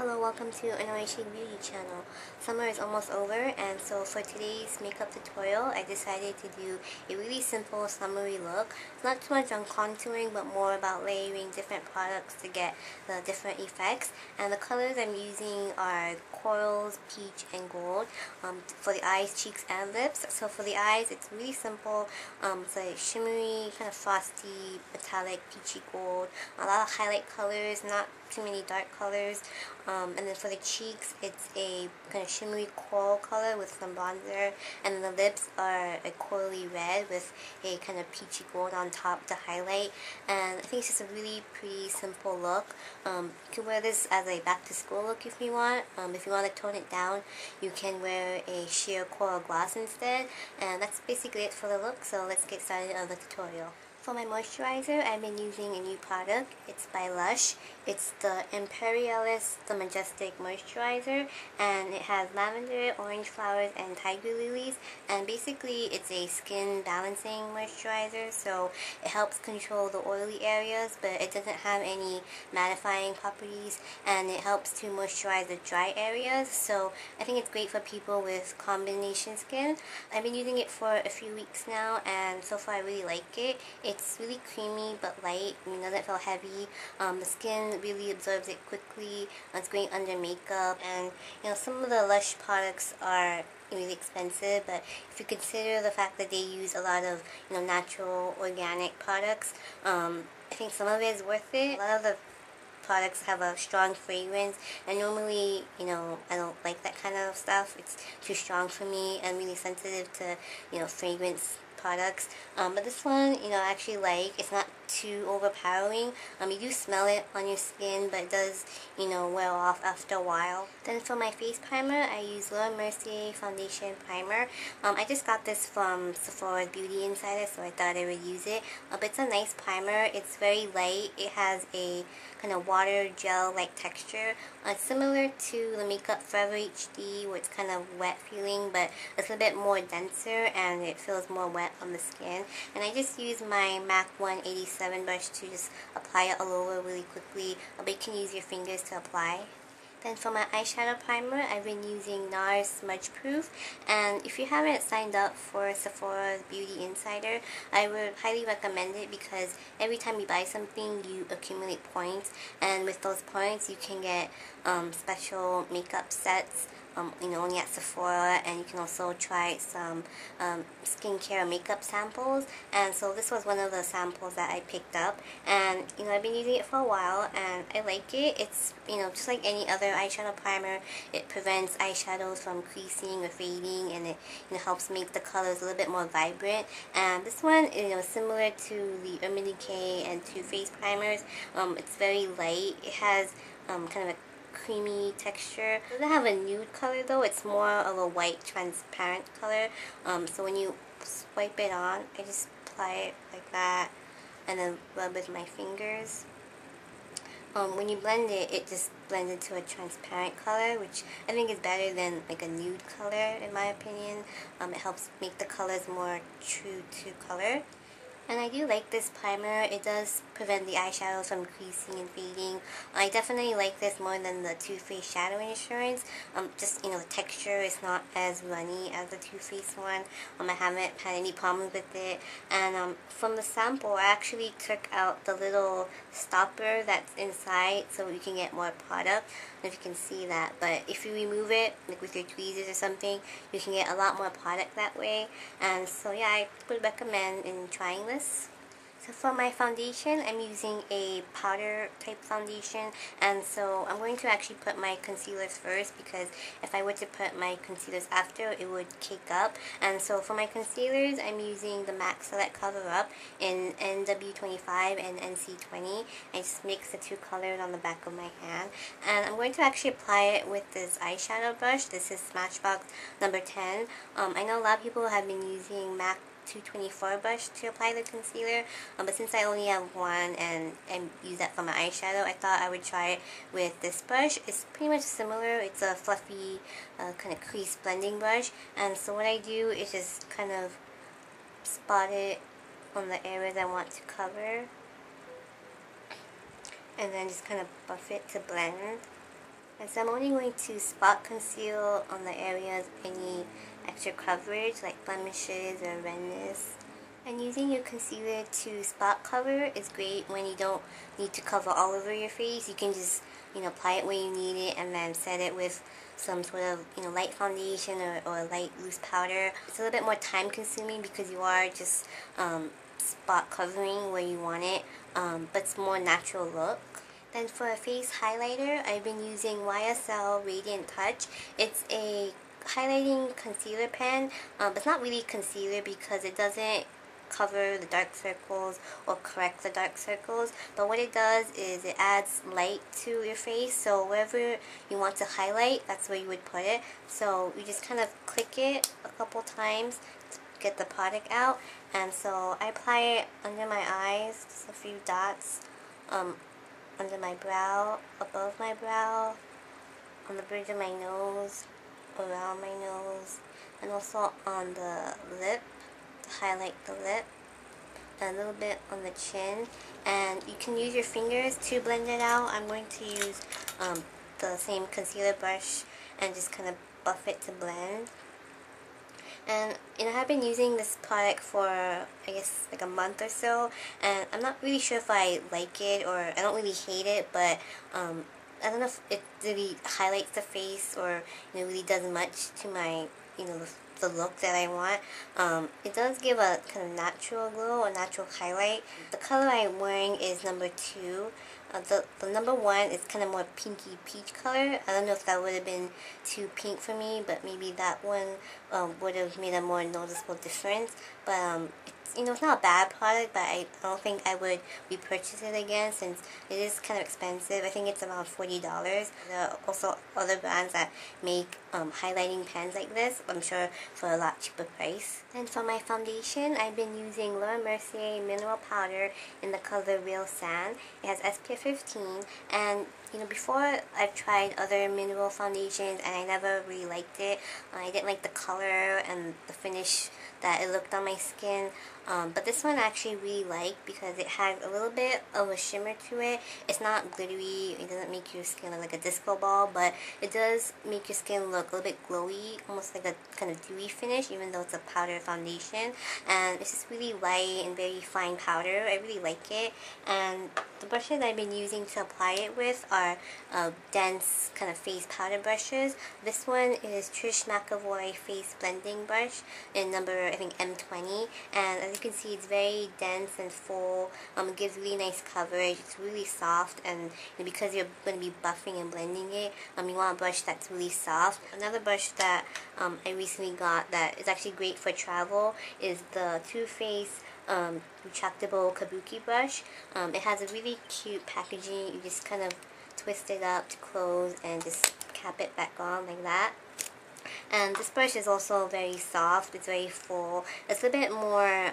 Hello, welcome to AnAuraChicBeauty channel. Summer is almost over, and so for today's makeup tutorial, I decided to do a really simple summery look. It's not too much on contouring, but more about layering different products to get the different effects. And the colors I'm using are corals, peach, and gold for the eyes, cheeks, and lips. So for the eyes, it's really simple. It's like shimmery, kind of frosty, metallic, peachy gold. A lot of highlight colors, not too many dark colors. And then for the cheeks, it's a kind of shimmery coral color with some bronzer, and then the lips are a corally red with a kind of peachy gold on top to highlight. And I think it's just a really pretty simple look. You can wear this as a back to school look if you want. If you want to tone it down, you can wear a sheer coral gloss instead. And that's basically it for the look, so let's get started on the tutorial. For my moisturizer, I've been using a new product. It's by LUSH. It's the Imperialis, the Majestic Moisturizer, and it has lavender, orange flowers, and tiger lilies. And basically, it's a skin balancing moisturizer, so it helps control the oily areas, but it doesn't have any mattifying properties, and it helps to moisturize the dry areas. So I think it's great for people with combination skin. I've been using it for a few weeks now, and so far I really like it. It's really creamy but light. It doesn't feel heavy. The skin really absorbs it quickly. It's great under makeup, and some of the LUSH products are really expensive, but if you consider the fact that they use a lot of natural organic products, I think some of it is worth it. A lot of the products have a strong fragrance, and normally I don't like that kind of stuff. It's too strong for me. I'm really sensitive to fragrance products, but this one I actually like. It's not too overpowering. You do smell it on your skin, but it does wear off after a while. Then for my face primer, I use Mercier foundation primer. I just got this from Sephora's Beauty Insider, so I thought I would use it. But it's a nice primer. It's very light. It has a kind of water gel like texture. It's similar to the Makeup Forever HD, where it's kind of wet feeling, but it's a bit more denser and it feels more wet on the skin. And I just use my MAC 187 brush to just apply it all over really quickly, but you can use your fingers to apply. Then for my eyeshadow primer, I've been using NARS Smudge Proof, and if you haven't signed up for Sephora's Beauty Insider, I would highly recommend it because every time you buy something, you accumulate points, and with those points, you can get special makeup sets. Only at Sephora, and you can also try some skincare makeup samples. And so this was one of the samples that I picked up, and I've been using it for a while and I like it. It's just like any other eyeshadow primer. It prevents eyeshadows from creasing or fading, and it helps make the colors a little bit more vibrant. And this one is similar to the Urban Decay and Too Faced primers. It's very light. It has kind of a creamy texture. It doesn't have a nude color though. It's more of a white transparent color. So when you swipe it on, I just apply it like that and then rub with my fingers. When you blend it, it just blends into a transparent color, which I think is better than like a nude color in my opinion. It helps make the colors more true to color. And I do like this primer. It does prevent the eyeshadows from creasing and fading. I definitely like this more than the Too Faced Shadow Insurance. Just, the texture is not as runny as the Too Faced one. I haven't had any problems with it. And from the sample, I actually took out the little stopper that's inside so you can get more product. I don't know if you can see that. But if you remove it, like with your tweezers or something, you can get a lot more product that way. And so yeah, I would recommend in trying this. So for my foundation, I'm using a powder type foundation, and so I'm going to actually put my concealers first, because if I were to put my concealers after, it would cake up. And so for my concealers, I'm using the MAC Select Cover Up in NW25 and NC20. I just mix the two colors on the back of my hand, and I'm going to actually apply it with this eyeshadow brush. This is Smashbox number 10. I know a lot of people have been using MAC 224 brush to apply the concealer, but since I only have one and use that for my eyeshadow, I thought I would try it with this brush. It's pretty much similar. It's a fluffy kind of crease blending brush, and so what I do is just kind of spot it on the areas I want to cover, and then just kind of buff it to blend. And so I'm only going to spot conceal on the areas I need extra coverage, like blemishes or redness. And using your concealer to spot cover is great when you don't need to cover all over your face. You can just, apply it where you need it and then set it with some sort of, light foundation or light loose powder. It's a little bit more time consuming because you are just spot covering where you want it, but it's more natural look. Then for a face highlighter, I've been using YSL Radiant Touch. It's a highlighting concealer pen, but it's not really concealer because it doesn't cover the dark circles or correct the dark circles, but what it does is it adds light to your face, so wherever you want to highlight, that's where you would put it. So you just kind of click it a couple times to get the product out, and so I apply it under my eyes, just a few dots, under my brow, above my brow, on the bridge of my nose, around my nose, and also on the lip, to highlight the lip, and a little bit on the chin. And you can use your fingers to blend it out. I'm going to use the same concealer brush and just kind of buff it to blend. And I've been using this product for, I guess, like a month or so, and I'm not really sure if I like it or I don't really hate it, but I don't know if it really highlights the face or really does much to my the look that I want. It does give a kind of natural glow, a natural highlight. The color I'm wearing is number 2. The number 1 is kind of more pinky peach color. I don't know if that would have been too pink for me, but maybe that one would have made a more noticeable difference. But it's not a bad product, but I don't think I would repurchase it again since it is kind of expensive. I think it's around $40. There are also other brands that make highlighting pens like this, I'm sure for a lot cheaper price. And for my foundation, I've been using Mercier mineral powder in the color Real Sand. It has SPF 15, and before I've tried other mineral foundations and I never really liked it. I didn't like the color and the finish that it looked on my skin. But this one I actually really like because it has a little bit of a shimmer to it. It's not glittery, it doesn't make your skin look like a disco ball, but it does make your skin look a little bit glowy, almost like a kind of dewy finish, even though it's a powder foundation. And it's just really light and very fine powder. I really like it. And the brushes I've been using to apply it with are dense kind of face powder brushes. This one is Trish McEvoy face blending brush in number, I think, M20, and as you can see, it's very dense and full. It gives really nice coverage. It's really soft, and because you're going to be buffing and blending it, you want a brush that's really soft. Another brush that I recently got that is actually great for travel is the Too Faced Retractable Kabuki brush. It has a really cute packaging. You just kind of twist it up to close and just cap it back on like that. And this brush is also very soft. It's very full. It's a bit more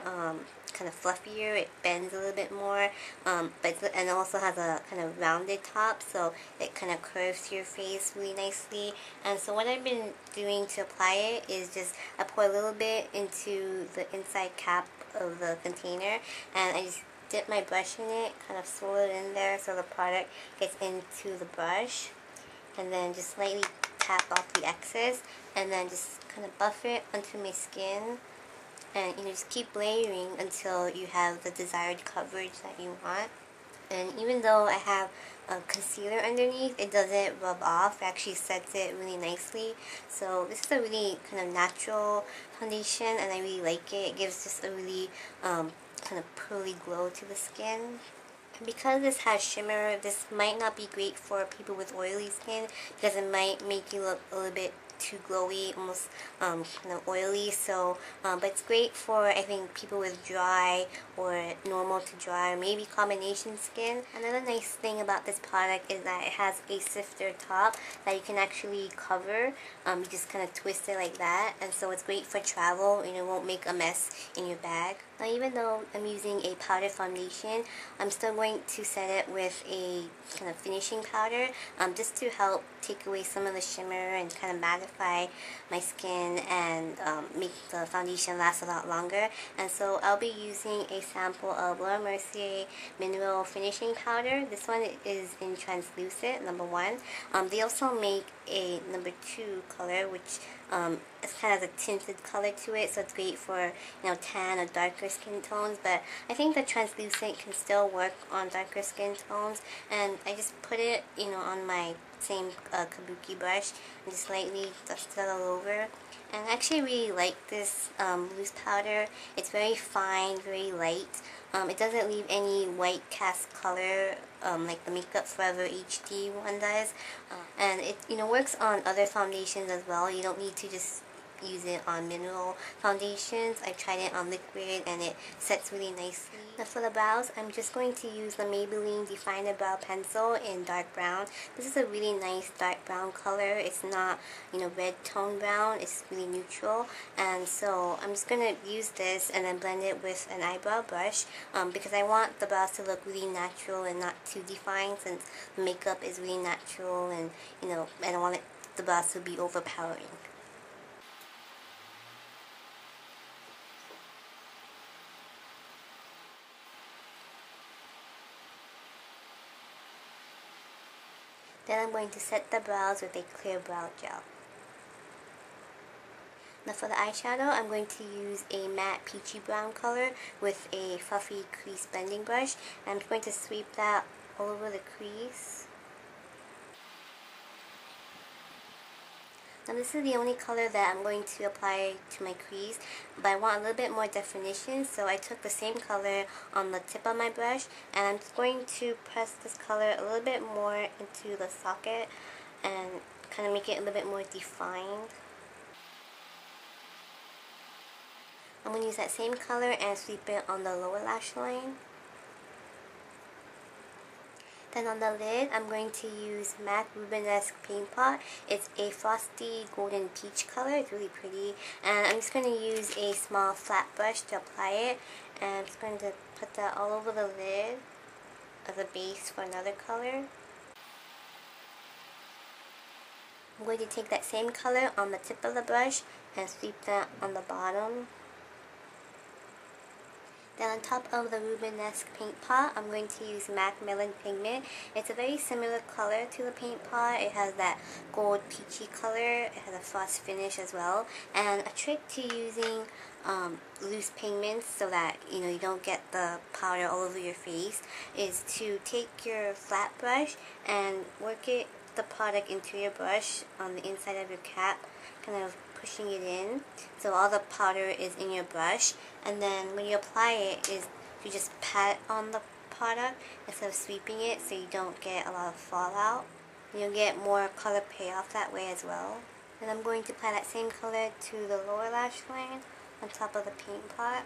kind of fluffier. It bends a little bit more, and it also has a kind of rounded top, so it kind of curves to your face really nicely. And so what I've been doing to apply it is just I pour a little bit into the inside cap of the container, and I just dip my brush in it, kind of swirl it in there so the product gets into the brush, and then just lightly tap off the excess, and then just kind of buff it onto my skin, and just keep layering until you have the desired coverage that you want. And even though I have a concealer underneath, it doesn't rub off. It actually sets it really nicely. So this is a really kind of natural foundation, and I really like it. It gives just a really kind of pearly glow to the skin. And because this has shimmer, this might not be great for people with oily skin because it might make you look a little bit too glowy, almost kind of oily. So but it's great for, I think, people with dry or normal to dry or maybe combination skin. Another nice thing about this product is that it has a sifter top that you can actually cover. You just kind of twist it like that, and so it's great for travel. It won't make a mess in your bag. Now, even though I'm using a powder foundation, I'm still going to set it with a kind of finishing powder just to help take away some of the shimmer and kind of mattify purify my skin and make the foundation last a lot longer. And so I'll be using a sample of Mercier Mineral Finishing Powder. This one is in translucent, number 1. They also make a number 2 color, which it has a tinted color to it, so it's great for, you know, tan or darker skin tones. But I think the translucent can still work on darker skin tones, and I just put it, you know, on my same Kabuki brush and just lightly dust it all over. And I actually really like this loose powder. It's very fine, very light. It doesn't leave any white cast color like the Makeup Forever HD one does. And it, you know, works on other foundations as well. You don't need to just use it on mineral foundations. I tried it on liquid and it sets really nicely. Now for the brows, I'm just going to use the Maybelline Definer Brow Pencil in dark brown. This is a really nice dark brown color. It's not, you know, red tone brown. It's really neutral. And so I'm just going to use this and then blend it with an eyebrow brush because I want the brows to look really natural and not too defined, since the makeup is really natural, and, you know, I don't want the brows to be overpowering. Then I'm going to set the brows with a clear brow gel. Now for the eyeshadow, I'm going to use a matte peachy brown color with a fluffy crease blending brush. And I'm going to sweep that all over the crease. Now this is the only color that I'm going to apply to my crease, but I want a little bit more definition, so I took the same color on the tip of my brush, and I'm just going to press this color a little bit more into the socket and kind of make it a little bit more defined. I'm going to use that same color and sweep it on the lower lash line. Then on the lid, I'm going to use MAC Rubenesque Paint Pot. It's a frosty golden peach color. It's really pretty. And I'm just going to use a small flat brush to apply it. And I'm just going to put that all over the lid as a base for another color. I'm going to take that same color on the tip of the brush and sweep that on the bottom. Then on top of the Rubenesque paint pot, I'm going to use MAC Melon Pigment. It's a very similar color to the paint pot. It has that gold peachy color. It has a frost finish as well. And a trick to using loose pigments so that, you know, you don't get the powder all over your face is to take your flat brush and work the product into your brush on the inside of your cap, kind of pushing it in so all the powder is in your brush. And then when you apply it, you just pat on the product instead of sweeping it, so you don't get a lot of fallout. You'll get more color payoff that way as well. And I'm going to apply that same color to the lower lash line on top of the paint pot.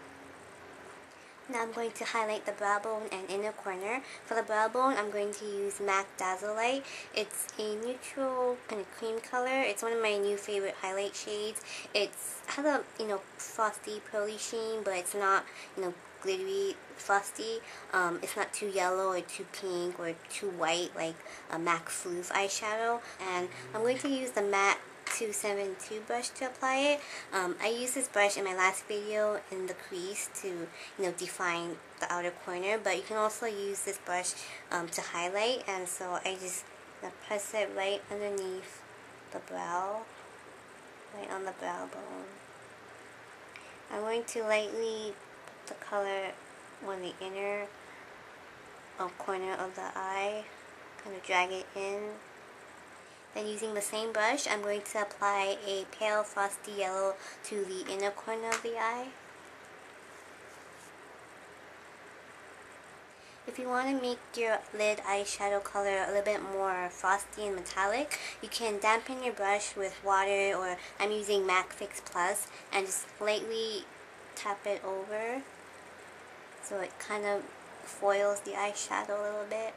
Now I'm going to highlight the brow bone and inner corner. For the brow bone, I'm going to use MAC Dazzle Light. It's a neutral kind of cream color. It's one of my new favorite highlight shades. It has a, you know, frosty pearly sheen, but it's not, you know, glittery frosty. It's not too yellow or too pink or too white like a MAC Floof eyeshadow. And I'm going to use the MAC 272 brush to apply it. I used this brush in my last video in the crease to, you know, define the outer corner, but you can also use this brush to highlight. And so I just press it right underneath the brow, right on the brow bone. I'm going to lightly put the color on the inner corner of the eye, kind of drag it in. Then using the same brush, I'm going to apply a pale frosty yellow to the inner corner of the eye. If you want to make your lid eyeshadow color a little bit more frosty and metallic, you can dampen your brush with water, or I'm using MAC Fix Plus, and just lightly tap it over so it kind of foils the eyeshadow a little bit.